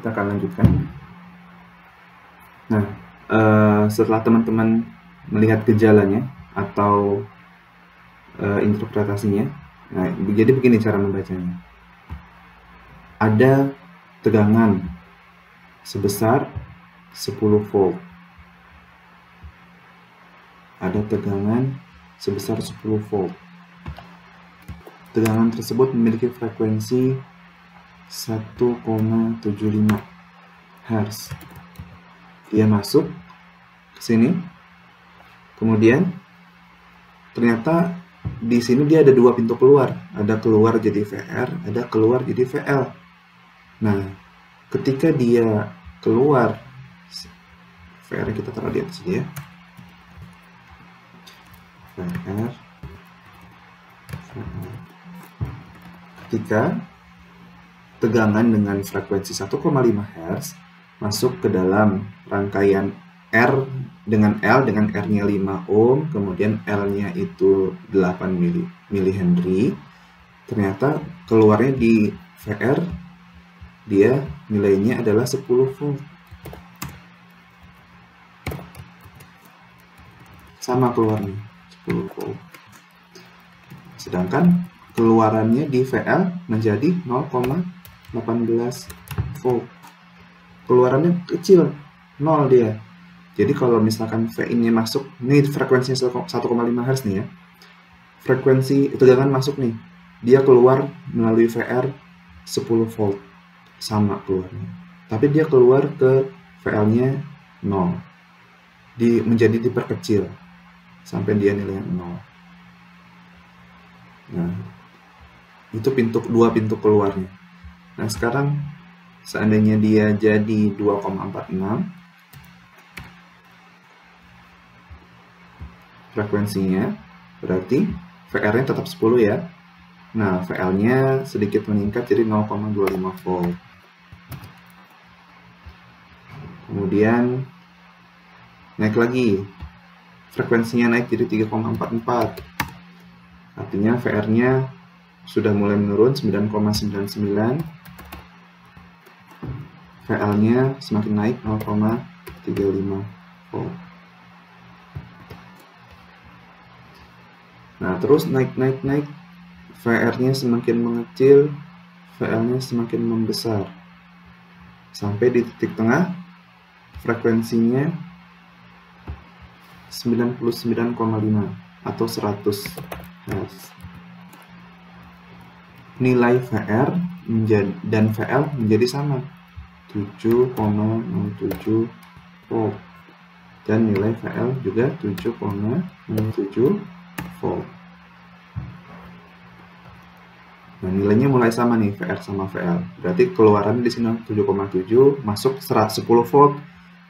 Kita akan lanjutkan. Nah, setelah teman-teman melihat gejalanya atau interpretasinya, nah, jadi begini cara membacanya. Ada tegangan sebesar 10 volt. Ada tegangan sebesar 10 volt. Tegangan tersebut memiliki frekuensi 1,75 Hz. Dia masuk ke sini. Kemudian ternyata di sini dia ada dua pintu keluar. Ada keluar jadi VR, ada keluar jadi VL. Nah, ketika dia keluar, VR kita taruh di atas dia. VR. Ketika tegangan dengan frekuensi 1,5 Hz masuk ke dalam rangkaian R dengan L dengan R-nya 5 ohm, kemudian L-nya itu 8 mH, ternyata keluarnya di VR dia nilainya adalah 10 volt. Sama keluarnya 10 volt. Sedangkan keluarannya di VL menjadi 0,18 volt. Keluarannya kecil, 0 dia. Jadi kalau misalkan V-nya masuk, ini frekuensinya 1,5 Hz nih ya. Frekuensi tegangan masuk nih. Dia keluar melalui VR 10 volt. Sama keluarnya. Tapi dia keluar ke VL-nya 0. Menjadi diperkecil sampai dia nilainya 0. Nah, itu dua pintu keluarnya. Nah, sekarang seandainya dia jadi 2,46 frekuensinya, berarti VR-nya tetap 10 ya. Nah, VL-nya sedikit meningkat jadi 0,25 volt. Kemudian naik lagi. Frekuensinya naik jadi 3,44. Artinya VR-nya sudah mulai menurun 9,99. VL-nya semakin naik 0,35 volt. Nah, terus naik. VR-nya semakin mengecil, VL-nya semakin membesar. Sampai di titik tengah, frekuensinya 99,5 atau 100 Hz. Nilai VR dan VL menjadi sama, 7,07 volt. Dan nilai VL juga 7,07 volt. Nah, nilainya mulai sama nih, VR sama VL. Berarti keluaran di sini 7,7, masuk 10 volt,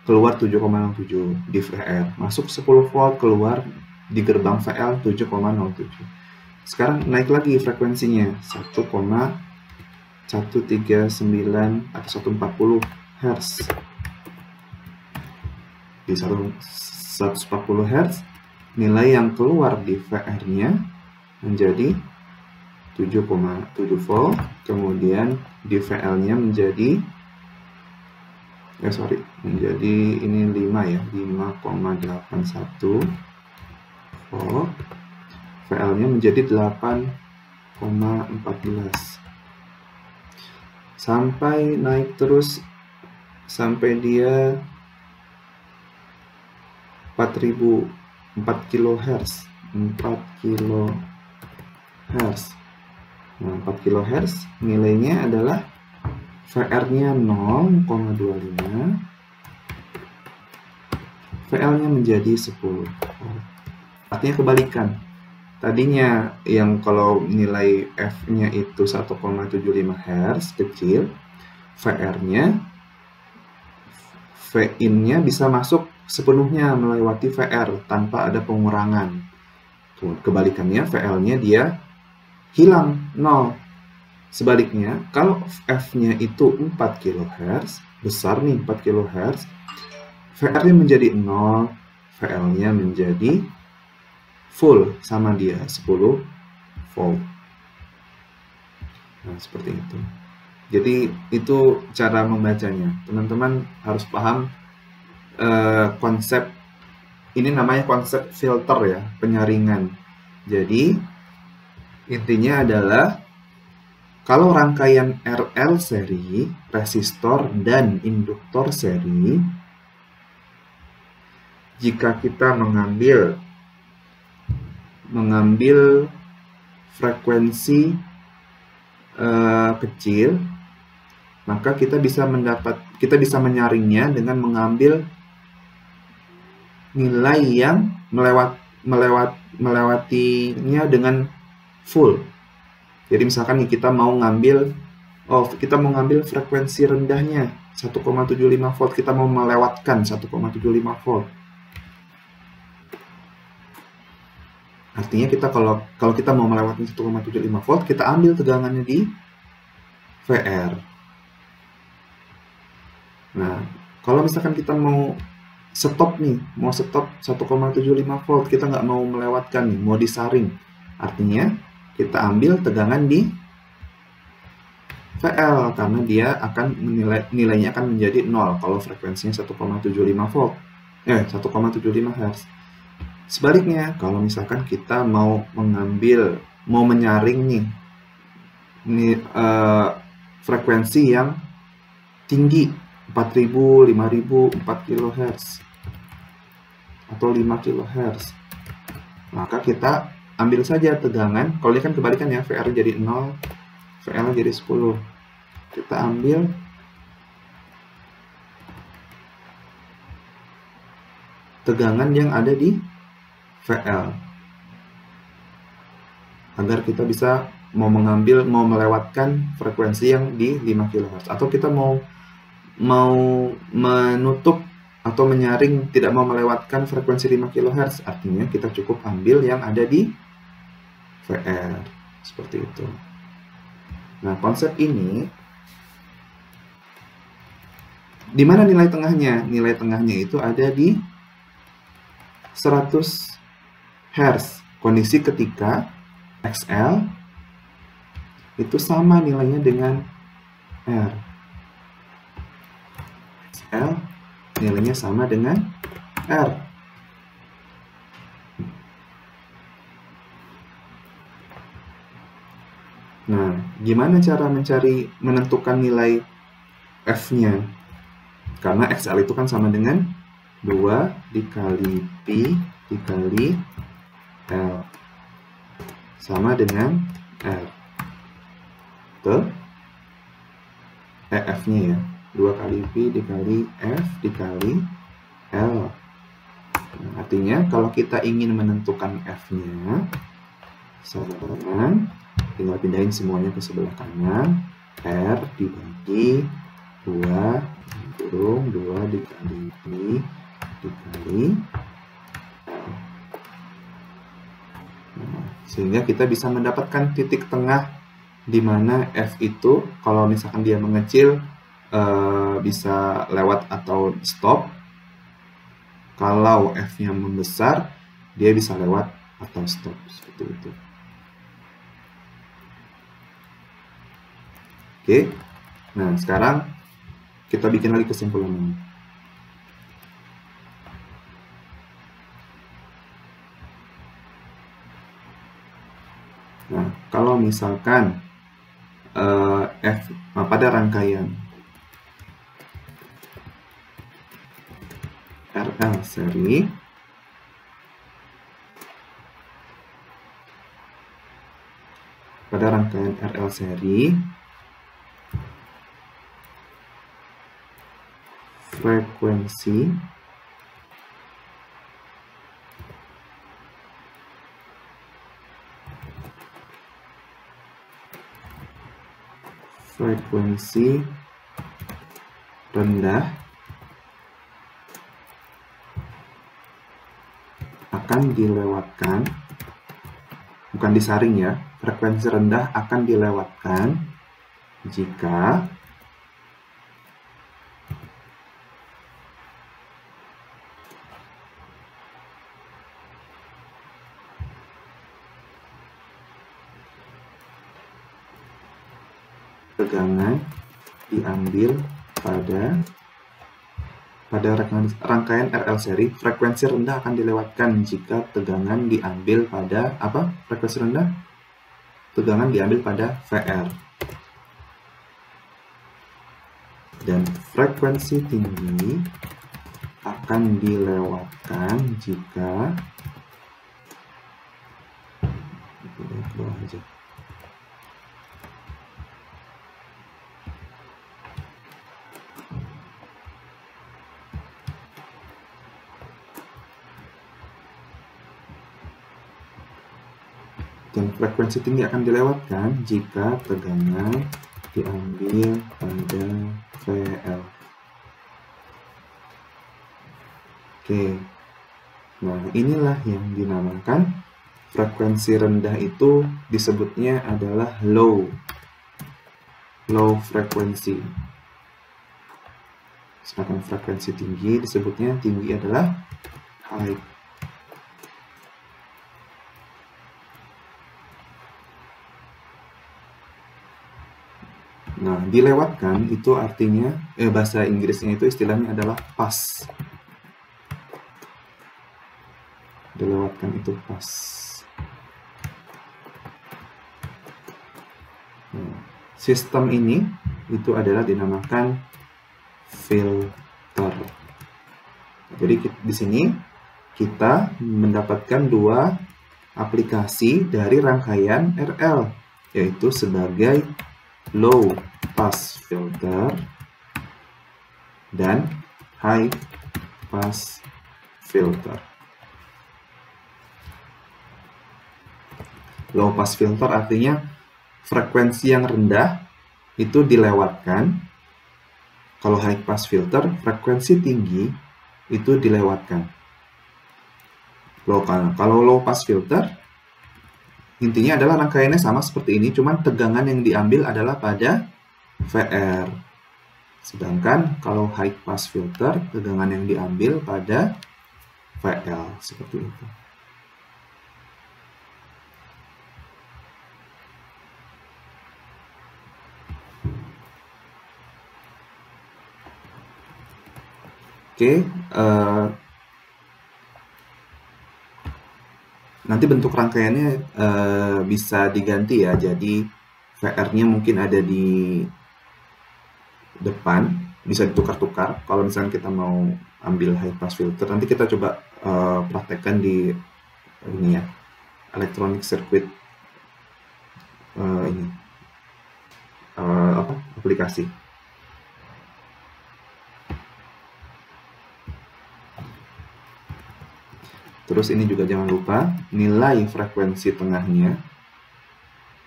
keluar 7,07 di VR. Masuk 10 volt, keluar di gerbang VL 7,07. Sekarang naik lagi frekuensinya 1,139 atau 140 Hz. Di 140 Hz, nilai yang keluar di VR-nya menjadi 7,7 volt, kemudian di VL-nya menjadi ini 5 ya, 5,81 volt. VL-nya menjadi 8,14. Sampai naik terus sampai dia 4 kHz. Nah, 4 kHz nilainya adalah VR-nya 0,25, VL-nya menjadi 10. Artinya kebalikan. Tadinya yang kalau nilai F-nya itu 1,75 Hz kecil, VR-nya V-in-nya bisa masuk sepenuhnya melewati VR tanpa ada pengurangan. Kebalikannya, VL-nya dia hilang 0. Sebaliknya, kalau F-nya itu 4 kHz, besar nih 4 kHz, VR-nya menjadi 0, VL-nya menjadi full sama dia 10 volt. Nah, seperti itu. Jadi itu cara membacanya. Teman-teman harus paham konsep ini, namanya konsep filter ya, penyaringan. Jadi intinya adalah kalau rangkaian RL seri, resistor dan induktor seri, jika kita mengambil frekuensi kecil, maka kita bisa menyaringnya dengan mengambil nilai yang melewatinya dengan full. Jadi misalkan nih kita mau ngambil frekuensi rendahnya 1,75 volt, kita mau melewatkan 1,75 volt. Artinya kita kalau kita mau melewati 1,75 volt, kita ambil tegangannya di VR. Nah, kalau misalkan kita mau stop 1,75 volt, kita nggak mau melewatkan nih, mau disaring. Artinya kita ambil tegangan di VL karena dia akan nilainya akan menjadi 0 kalau frekuensinya 1,75 volt. 1,75 Hz. Sebaliknya, kalau misalkan kita mau menyaring nih frekuensi yang tinggi 4000, 5000, 4 kHz atau 5 kHz, maka kita ambil saja tegangan. Kalau ini kan kebalikan ya, VR jadi 0, VL jadi 10. Kita ambil tegangan yang ada di VL agar kita bisa mau melewatkan frekuensi yang di 5 kHz, atau kita mau menutup atau menyaring tidak mau melewatkan frekuensi 5 kHz, artinya kita cukup ambil yang ada di VR seperti itu. Nah, konsep ini di mana nilai tengahnya? Nilai tengahnya itu ada di 100 Hz, kondisi ketika XL itu sama nilainya dengan R. XL nilainya sama dengan R. Nah, gimana cara menentukan nilai F-nya? Karena XL itu kan sama dengan 2 dikali P dikali L sama dengan R. F-nya ya, 2 kali P dikali F dikali L. Nah, artinya kalau kita ingin menentukan F-nya, tinggal pindahin semuanya ke sebelah kanan. R dibagi 2 dikali P dikali L. Nah, sehingga kita bisa mendapatkan titik tengah di mana F itu kalau misalkan dia mengecil bisa lewat atau stop. Kalau F-nya membesar, dia bisa lewat atau stop, seperti itu. Oke. Nah, sekarang kita bikin lagi kesimpulannya. Nah, kalau misalkan pada rangkaian RL seri, frekuensi rendah akan dilewatkan, bukan disaring ya, frekuensi rendah akan dilewatkan jika tegangan diambil pada rangkaian RL seri, frekuensi rendah akan dilewatkan jika tegangan diambil pada apa? Frekuensi rendah? Tegangan diambil pada VR. Dan frekuensi tinggi akan dilewatkan jika dan frekuensi tinggi akan dilewatkan jika tegangan diambil pada VL. Oke, nah inilah yang dinamakan frekuensi rendah, itu disebutnya adalah low frekuensi. Sedangkan frekuensi tinggi disebutnya tinggi adalah high. Nah, dilewatkan itu artinya, bahasa Inggrisnya itu istilahnya adalah pass. Dilewatkan itu pass. Nah, sistem ini itu adalah dinamakan filter. Jadi di sini kita mendapatkan dua aplikasi dari rangkaian RL, yaitu sebagai low pass filter dan high pass filter. Low pass filter artinya frekuensi yang rendah itu dilewatkan. Kalau high pass filter, frekuensi tinggi itu dilewatkan. Kalau low pass filter, intinya adalah rangkaiannya sama seperti ini, cuman tegangan yang diambil adalah pada VR. Sedangkan kalau high pass filter, tegangan yang diambil pada VL, seperti itu. Oke, nanti bentuk rangkaiannya bisa diganti ya, jadi VR-nya mungkin ada di depan, bisa ditukar-tukar. Kalau misalnya kita mau ambil high pass filter, nanti kita coba praktekkan di ini ya, electronic circuit ini aplikasi. Terus ini juga jangan lupa nilai frekuensi tengahnya.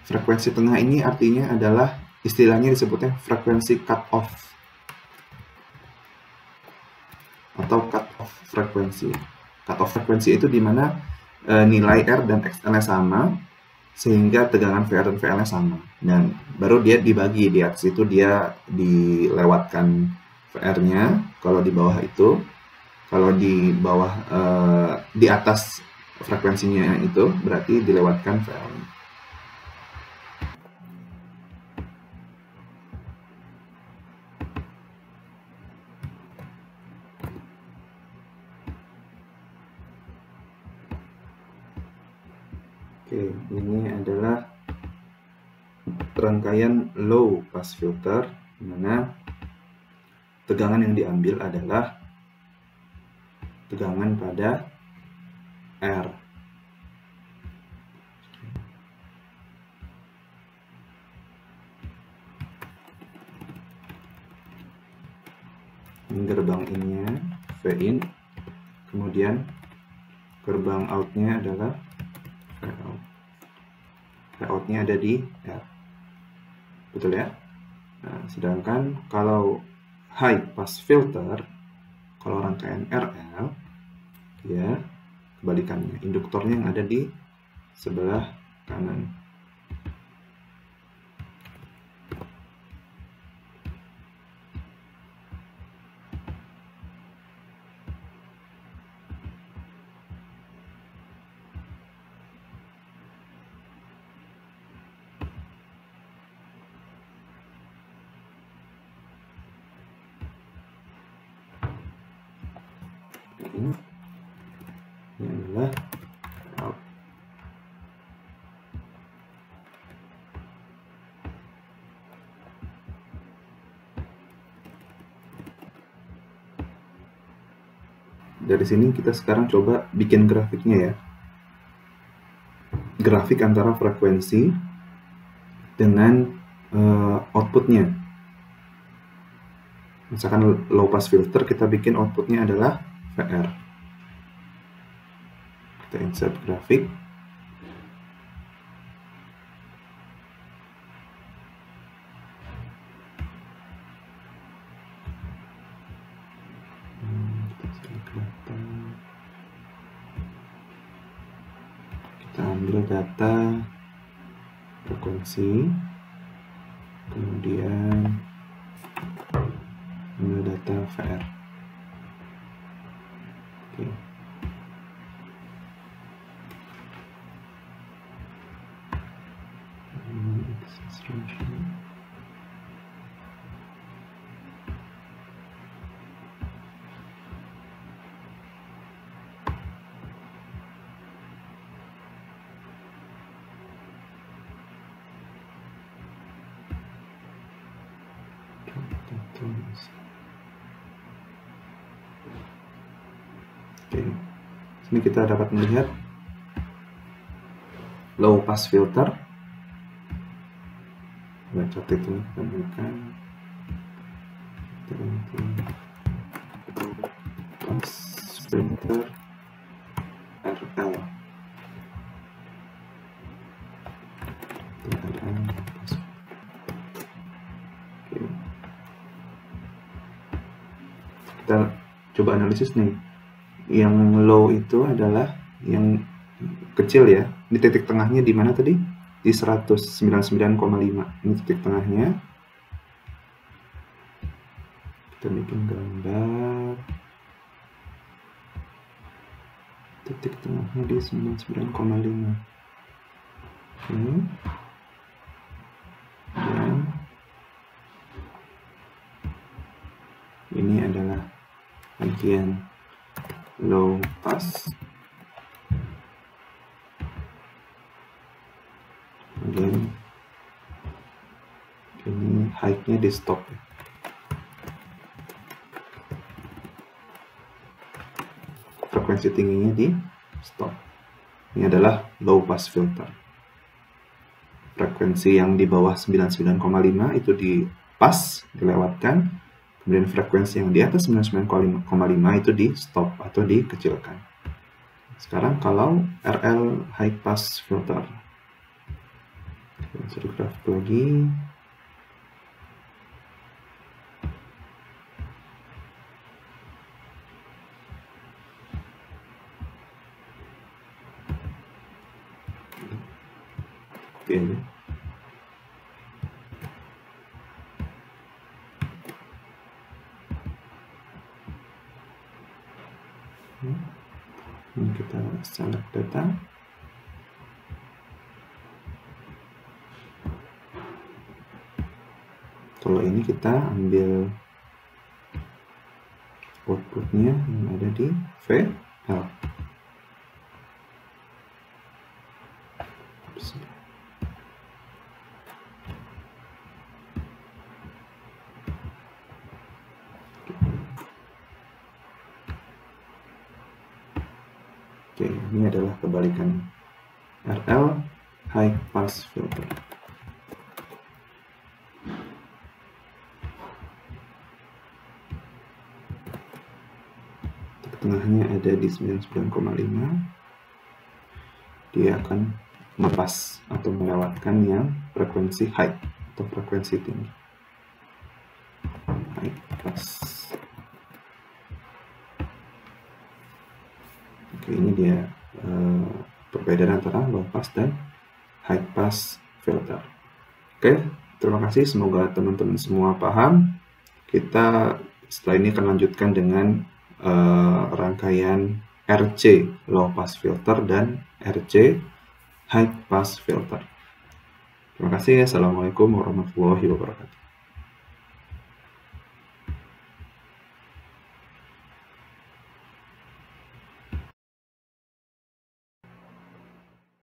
Frekuensi tengah ini artinya adalah, istilahnya disebutnya frekuensi cut off atau cut off frekuensi. Cut off frekuensi itu dimana nilai R dan XL-nya sama, sehingga tegangan VR dan VL-nya sama. Dan baru dia dibagi, di atas itu dia dilewatkan VR-nya, kalau di bawah itu. Kalau di bawah, di atas frekuensinya itu berarti dilewatkan VL-nya. Oke, ini adalah rangkaian low pass filter, di mana tegangan yang diambil adalah tegangan pada R. Ini gerbang innya V-in, kemudian gerbang outnya adalah V-out. V-outnya ada di R, betul ya? Nah, sedangkan kalau high pass filter, kalau rangkaian RL, ya kebalikannya, induktornya yang ada di sebelah kanan. Ini adalah out. Dari sini kita sekarang coba bikin grafiknya ya. Grafik antara frekuensi dengan outputnya. Misalkan low pass filter, kita bikin outputnya adalah VR. Kita insert grafik. Kita ambil data frekuensi, kemudian ambil data VR. Oke. Oke, sini kita dapat melihat low pass filter. Baca itu kita berikan pass filter RL. Kita coba analisis nih. Yang low itu adalah yang kecil ya. Ini titik tengahnya di mana tadi? Di 199,5. Ini titik tengahnya. Kita bikin gambar. Titik tengahnya di 99,5. Oke. Dan ini adalah bagian low pass. Kemudian ini high-nya di stop ya. Frekuensi tingginya di stop. Ini adalah low pass filter. Frekuensi yang di bawah 99,5 itu di pass, dilewatkan. Kemudian frekuensi yang di atas 99,5 itu di stop atau dikecilkan. Sekarang kalau RL high pass filter. Kita grafik lagi. Oke. Ini kita select data. Kalau ini kita ambil outputnya yang ada di VL. Oke, ini adalah kebalikan RL high pass filter. Tengahnya ada di 99,5. Dia akan melepas atau melewatkan yang frekuensi high atau frekuensi tinggi. High pass. Oke, ini dia perbedaan antara low pass dan high pass filter. Oke, terima kasih. Semoga teman-teman semua paham. Kita setelah ini akan lanjutkan dengan rangkaian RC low pass filter dan RC high pass filter. Terima kasih. Assalamualaikum warahmatullahi wabarakatuh.